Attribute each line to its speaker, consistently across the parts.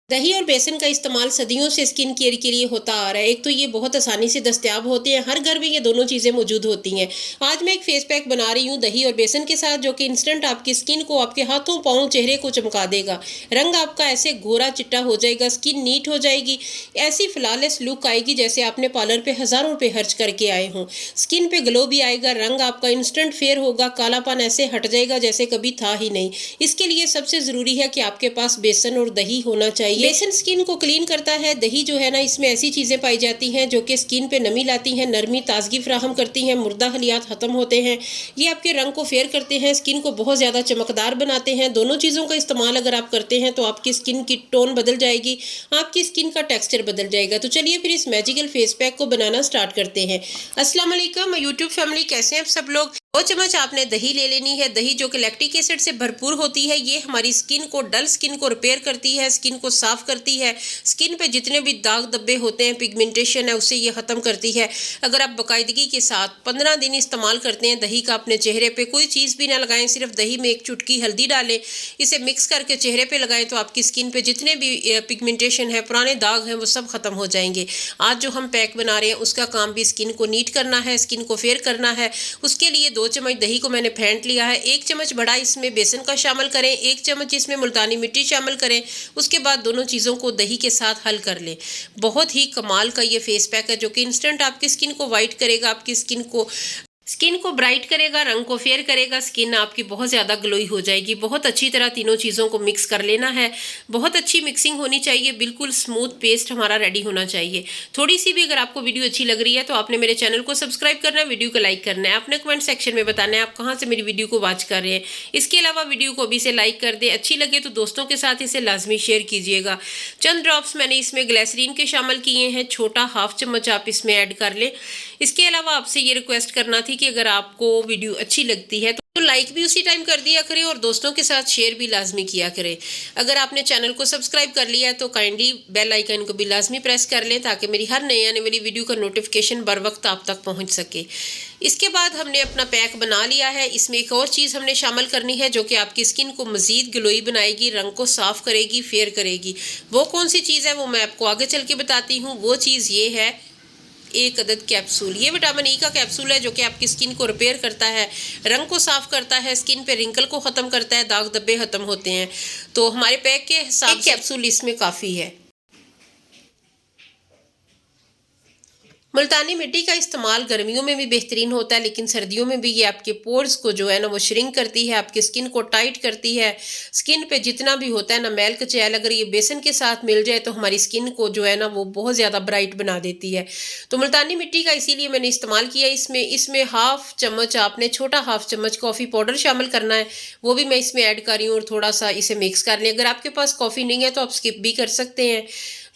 Speaker 1: दही और बेसन का इस्तेमाल सदियों से स्किन केयर के लिए होता आ रहा है। एक तो ये बहुत आसानी से दस्तयाब होते हैं, हर घर में ये दोनों चीज़ें मौजूद होती हैं। आज मैं एक फेस पैक बना रही हूँ दही और बेसन के साथ, जो कि इंस्टेंट आपकी स्किन को, आपके हाथों पाँव चेहरे को चमका देगा। रंग आपका ऐसे गोरा चिट्टा हो जाएगा, स्किन नीट हो जाएगी, ऐसी फ्लॉलेस लुक आएगी जैसे आपने पार्लर पे हज़ारों रुपए खर्च करके आए हों। स्किन पे ग्लो भी आएगा, रंग आपका इंस्टेंट फेयर होगा, कालापन ऐसे हट जाएगा जैसे कभी था ही नहीं। इसके लिए सबसे ज़रूरी है कि आपके पास बेसन और दही होना चाहिए। बेसन स्किन को क्लीन करता है, दही जो है ना, इसमें ऐसी चीज़ें पाई जाती हैं जो कि स्किन पे नमी लाती हैं, नरमी ताजगी फराहम करती हैं, मुर्दा खलियात ख़त्म होते हैं। ये आपके रंग को फेयर करते हैं, स्किन को बहुत ज़्यादा चमकदार बनाते हैं। दोनों चीज़ों का इस्तेमाल अगर आप करते हैं तो आपकी स्किन की टोन बदल जाएगी, आपकी स्किन का टेक्सचर बदल जाएगा। तो चलिए फिर इस मैजिकल फेस पैक को बनाना स्टार्ट करते हैं। अस्सलाम वालेकुम यूट्यूब फैमिली, कैसे हैं आप सब लोग। 2 चम्मच आपने दही ले लेनी है। दही जो कि लैक्टिक एसिड से भरपूर होती है, ये हमारी स्किन को, डल स्किन को रिपेयर करती है, स्किन को साफ करती है, स्किन पे जितने भी दाग धब्बे होते हैं, पिगमेंटेशन है, उसे ये ख़त्म करती है। अगर आप बाकायदगी के साथ 15 दिन इस्तेमाल करते हैं दही का, अपने चेहरे पे कोई चीज़ भी ना लगाएं, सिर्फ दही में एक चुटकी हल्दी डालें, इसे मिक्स करके चेहरे पे लगाएं, तो आपकी स्किन पे जितने भी पिगमेंटेशन है, पुराने दाग हैं, वो सब ख़त्म हो जाएंगे। आज जो हम पैक बना रहे हैं उसका काम भी स्किन को नीट करना है, स्किन को फेयर करना है। उसके लिए 2 चम्मच दही को मैंने फेंट लिया है। 1 चम्मच बड़ा इसमें बेसन का शामिल करें, 1 चम्मच इसमें मुल्तानी मिट्टी शामिल करें। उसके बाद दोनों चीज़ों को दही के साथ हल कर लें। बहुत ही कमाल का ये फेस पैक है जो कि इंस्टेंट आपकी स्किन को वाइट करेगा, आपकी स्किन को ब्राइट करेगा, रंग को फेयर करेगा, स्किन आपकी बहुत ज़्यादा ग्लोई हो जाएगी। बहुत अच्छी तरह तीनों चीज़ों को मिक्स कर लेना है। बहुत अच्छी मिक्सिंग होनी चाहिए, बिल्कुल स्मूथ पेस्ट हमारा रेडी होना चाहिए। थोड़ी सी भी अगर आपको वीडियो अच्छी लग रही है तो आपने मेरे चैनल को सब्सक्राइब करना है, वीडियो को लाइक करना है, अपने कमेंट सेक्शन में बताना है आप कहाँ से मेरी वीडियो को वॉच कर रहे हैं। इसके अलावा वीडियो को अभी से लाइक कर दें, अच्छी लगे तो दोस्तों के साथ इसे लाजमी शेयर कीजिएगा। चंद ड्रॉप्स मैंने इसमें ग्लिसरीन के शामिल किए हैं, छोटा 1/2 चम्मच आप इसमें ऐड कर लें। इसके अलावा आपसे ये रिक्वेस्ट करना थी कि अगर आपको वीडियो अच्छी लगती है तो लाइक भी उसी टाइम कर दिया करें और दोस्तों के साथ शेयर भी लाजमी किया करें। अगर आपने चैनल को सब्सक्राइब कर लिया है तो काइंडली बेल आइकन को भी लाजमी प्रेस कर लें, ताकि मेरी हर नई आने वाली वीडियो का नोटिफिकेशन बर वक्त आप तक पहुंच सके। इसके बाद हमने अपना पैक बना लिया है। इसमें एक और चीज़ हमने शामिल करनी है जो कि आपकी स्किन को मज़ीद ग्लोई बनाएगी, रंग को साफ़ करेगी, फेयर करेगी। वो कौन सी चीज़ है वो मैं आपको आगे चल के बताती हूँ। वो चीज़ ये है, 1 अदद कैप्सूल। ये विटामिन ई का कैप्सूल है जो कि आपकी स्किन को रिपेयर करता है, रंग को साफ करता है, स्किन पे रिंकल को ख़त्म करता है, दाग धब्बे ख़त्म होते हैं। तो हमारे पैक के हिसाब से कैप्सूल इसमें काफ़ी है। मुल्तानी मिट्टी का इस्तेमाल गर्मियों में भी बेहतरीन होता है, लेकिन सर्दियों में भी ये आपके पोर्स को जो है ना वो श्रिंक करती है, आपकी स्किन को टाइट करती है। स्किन पे जितना भी होता है ना मैल कचैल, अगर ये बेसन के साथ मिल जाए तो हमारी स्किन को जो है ना वो बहुत ज़्यादा ब्राइट बना देती है। तो मुल्तानी मिट्टी का इसीलिए मैंने इस्तेमाल किया। इसमें इसमें 1/2 चम्मच आपने, छोटा 1/2 चम्मच कॉफ़ी पाउडर शामिल करना है, वो भी मैं इसमें ऐड कर रही हूँ, और थोड़ा सा इसे मिक्स कर लें। अगर आपके पास कॉफ़ी नहीं है तो आप स्किप भी कर सकते हैं।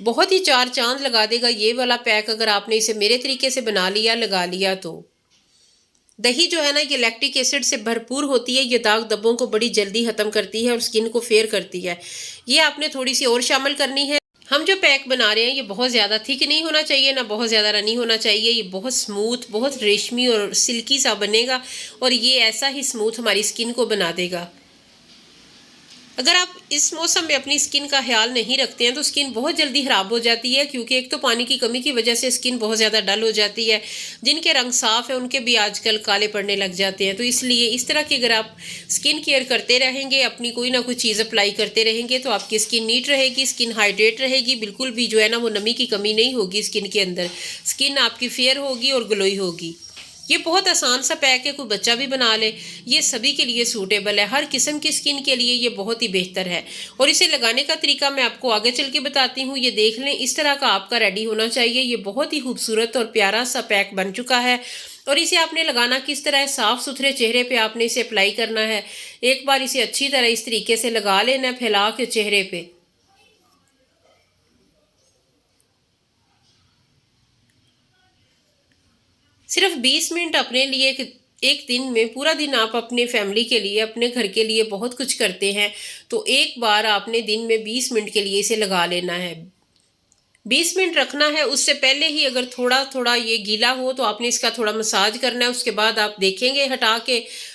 Speaker 1: बहुत ही 4 चांद लगा देगा ये वाला पैक अगर आपने इसे मेरे तरीके से बना लिया, लगा लिया तो। दही जो है ना ये लैक्टिक एसिड से भरपूर होती है, ये दाग धब्बों को बड़ी जल्दी ख़त्म करती है और स्किन को फेयर करती है। ये आपने थोड़ी सी और शामिल करनी है। हम जो पैक बना रहे हैं ये बहुत ज़्यादा थिक नहीं होना चाहिए, ना बहुत ज़्यादा रनी होना चाहिए। ये बहुत स्मूथ, बहुत रेशमी और सिल्की सा बनेगा, और ये ऐसा ही स्मूथ हमारी स्किन को बना देगा। अगर आप इस मौसम में अपनी स्किन का ख्याल नहीं रखते हैं तो स्किन बहुत जल्दी ख़राब हो जाती है, क्योंकि एक तो पानी की कमी की वजह से स्किन बहुत ज़्यादा डल हो जाती है। जिनके रंग साफ़ है उनके भी आजकल काले पड़ने लग जाते हैं। तो इसलिए इस तरह की अगर आप स्किन केयर करते रहेंगे, अपनी कोई ना कोई चीज़ अप्लाई करते रहेंगे, तो आपकी स्किन नीट रहेगी, स्किन हाइड्रेट रहेगी, बिल्कुल भी जो है ना वो नमी की कमी नहीं होगी स्किन के अंदर। स्किन आपकी फेयर होगी और ग्लोई होगी। ये बहुत आसान सा पैक है, कोई बच्चा भी बना ले। ये सभी के लिए सूटेबल है, हर किस्म की स्किन के लिए ये बहुत ही बेहतर है। और इसे लगाने का तरीका मैं आपको आगे चल के बताती हूँ। ये देख लें, इस तरह का आपका रेडी होना चाहिए। ये बहुत ही खूबसूरत और प्यारा सा पैक बन चुका है। और इसे आपने लगाना किस तरह है, साफ़ सुथरे चेहरे पे आपने इसे अप्लाई करना है। एक बार इसे अच्छी तरह इस तरीके से लगा लेना है, फैला के चेहरे पे। सिर्फ 20 मिनट अपने लिए, एक दिन में पूरा दिन आप अपने फैमिली के लिए, अपने घर के लिए बहुत कुछ करते हैं, तो एक बार आपने दिन में 20 मिनट के लिए इसे लगा लेना है। 20 मिनट रखना है। उससे पहले ही अगर थोड़ा थोड़ा ये गीला हो तो आपने इसका थोड़ा मसाज करना है। उसके बाद आप देखेंगे हटा के